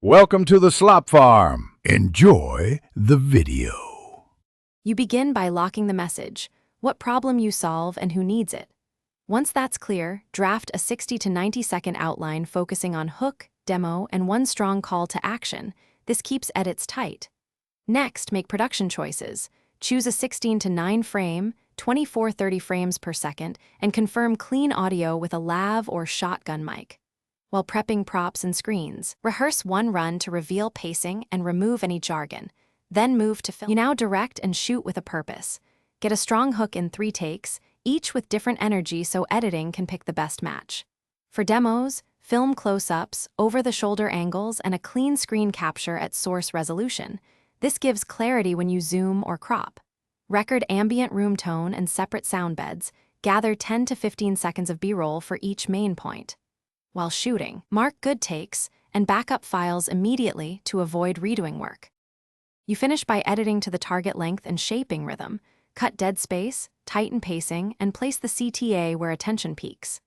Welcome to the Slop Farm. Enjoy the video. You begin by locking the message, what problem you solve and who needs it. Once that's clear, draft a 60 to 90 second outline focusing on hook, demo, and one strong call to action. This keeps edits tight. Next, make production choices. Choose a 16 to 9 frame, 24-30 frames per second, and confirm clean audio with a lav or shotgun mic. While prepping props and screens, rehearse one run to reveal pacing and remove any jargon. Then move to film. You now direct and shoot with a purpose. Get a strong hook in 3 takes, each with different energy so editing can pick the best match. For demos, film close-ups, over-the-shoulder angles, and a clean screen capture at source resolution. This gives clarity when you zoom or crop. Record ambient room tone and separate sound beds. Gather 10 to 15 seconds of B-roll for each main point. While shooting, mark good takes and back up files immediately to avoid redoing work. You finish by editing to the target length and shaping rhythm. Cut dead space, tighten pacing, and place the CTA where attention peaks.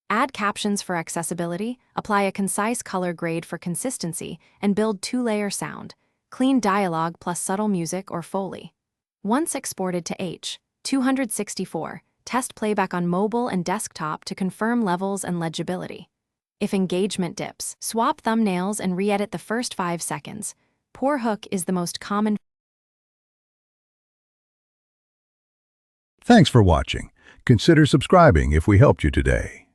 Add captions for accessibility, apply a concise color grade for consistency, and build 2-layer sound. Clean dialogue plus subtle music or Foley. Once exported to H.264, test playback on mobile and desktop to confirm levels and legibility. If engagement dips, swap thumbnails and re-edit the first 5 seconds. Poor hook is the most common. Thanks for watching. Consider subscribing if we helped you today.